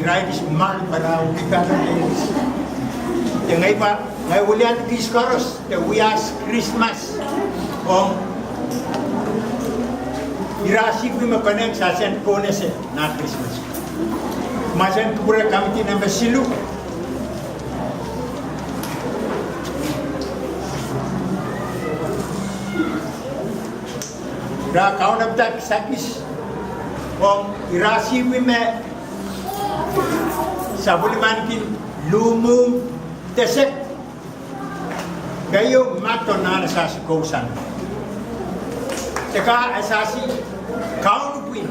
Krais mal para ubicar eles. Ngay pa, ngay ulian kiskoros, the wias Christmas. Irasik bi makaneng sa sen kone se na Christmas. Masan pura kami na basilu. Ra kaun abdak sakis. Irasi bi me sabulimankin lumum tesek kayo mato na sa kausan. Saka asasi kaun puin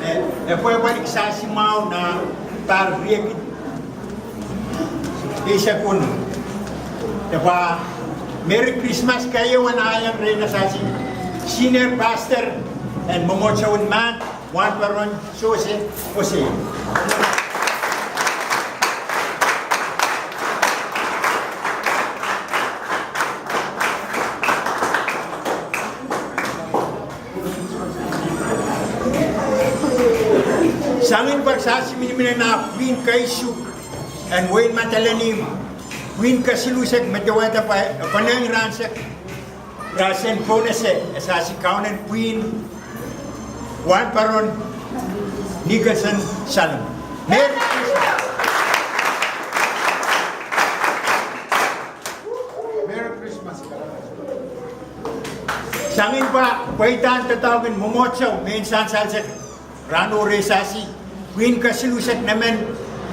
foi balik sasi mau na tar riek isa kun. Diba Merry Christmas kayo wanayang rin asasi senior pastor and momotsawan man one paron Jose. Sangin pagsasi minimina na Queen Kaisu and Wayne Matalanim, Queen Kasilusek, Matawata pa, Panang Ransak, Rasen Ponese, asasi Kaunan Queen, Juan Paron, Nicholson Salom. Merry Christmas! Merry Christmas! Sangin pa, paitan tatawagin Momotsaw, Mensan Salsak, Rano Resasi, Queen Kasilusek naman,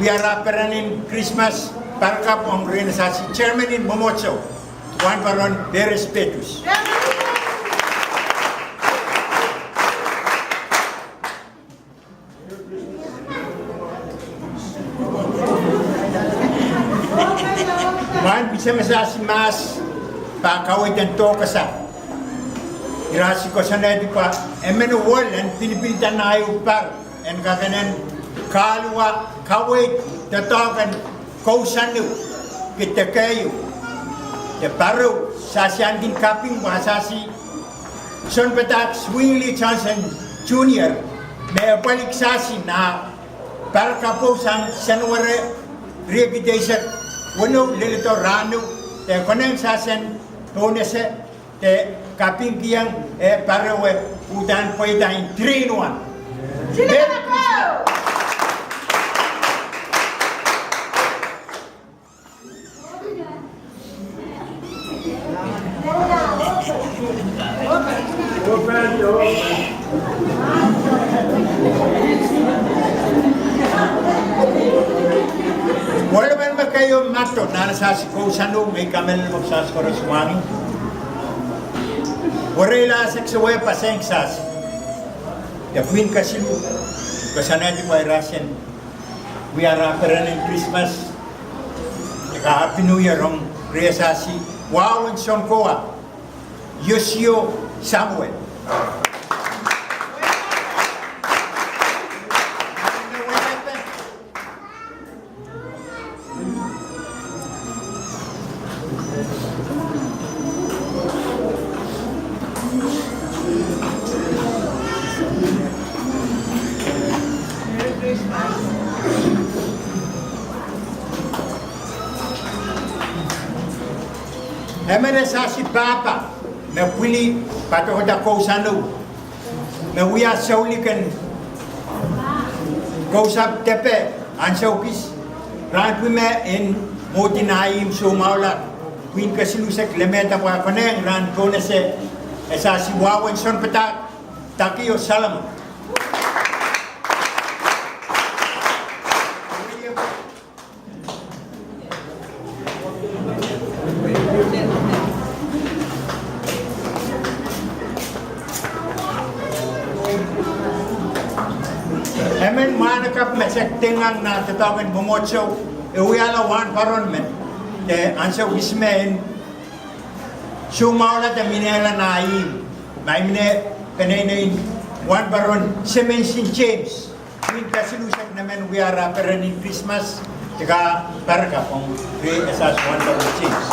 biara peranin Christmas, para kapong Resasi, Chairman in Momotsaw, Juan Paron, Beres Petus. masasi mas pa kaway dan to kasa. Irasi ko sa nedi pa emeno wall and pinipilitan na ayo par and kakanan kalwa kaway tatagan kausanu kita kayo. Ya baru sasian din kaping bahasasi son petak swingly Johnson Junior may balik sasi na para kapusan sanware reputation wano lilito rano te konen sasen tonese te kaping kiyang para we udan pwede in 3-in-1. Wala man kayo mato na nasasi ko sano may kamel magsas ko rasumani. Wala ilasik sa way paseng sas. Ya queen kasilu kasana di pa Russian. We are in Christmas. Ka Happy New Year ong resasi. Wow and son koa. Yosio Samuel. Emene sasi papa na pili pato da ko sanu na wiya saulikan ko sab tepe ansaukis ran pume in modinaim so maula queen kasilusek lemeta pa koneng ran konese esasi wawan son petak takio salam. Emen manakap mesek tengang na tatagan bumotso uyala wan paronmen te ansa wismen sumaula te minela naim mai mine penene wan paron semensin James min kasilusak namen uyara perenin Christmas teka parka pong re esas wan paron James.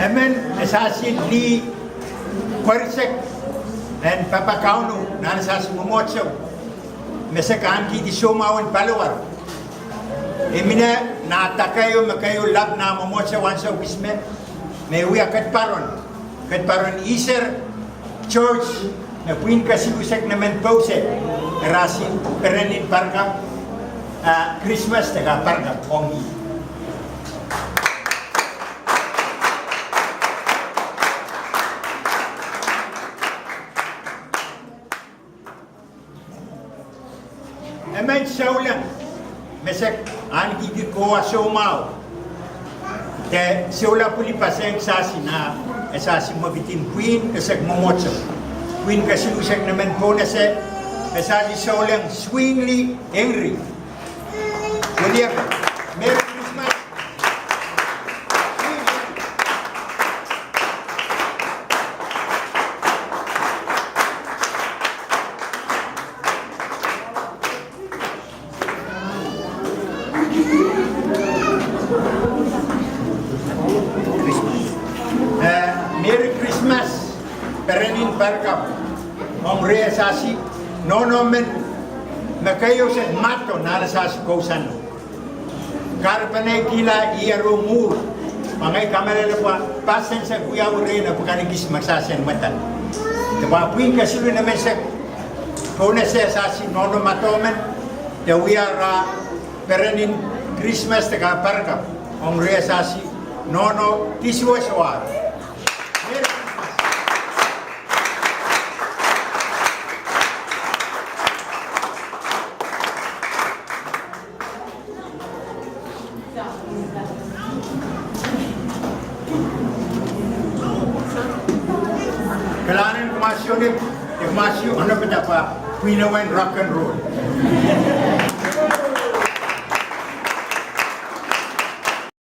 Amen, esasi di Krais and Papa Kauno, Nanasas Momocho, Mesakanti di Somawan Palawar. Emine na takayo makayo lab na Momocho once of Bisme, may we a Katparon Iser Church, na Queen Kasibusak naman pose, Rasi, Perenin Parka, Christmas, taga Parka, Pongi. Emen saulang mesek an gigi ko asomao te seula puli paseng sasi na esasi mabitin queen esek momotso queen kasilusek naman po na se esasi saulang swingly angry kuliak Merry Christmas. Merry Christmas, Perenin Parkap, Om Reasasi, Nonomen, Makayo sa Mato, Narasasi Kousan. Karpanay kila Iaro Mur, Mangay kamera na pa, pasen sa Kuya Ure na pagkanigis magsasen matan. Diba, puwing kasilo naman sa Kona sa Asasi, Nono Matomen, the we are Perenin Christmas, the Parkap, Om Reasasi, Nono, Tiswaswa. masyo, ano pa pa, Queen rock and roll.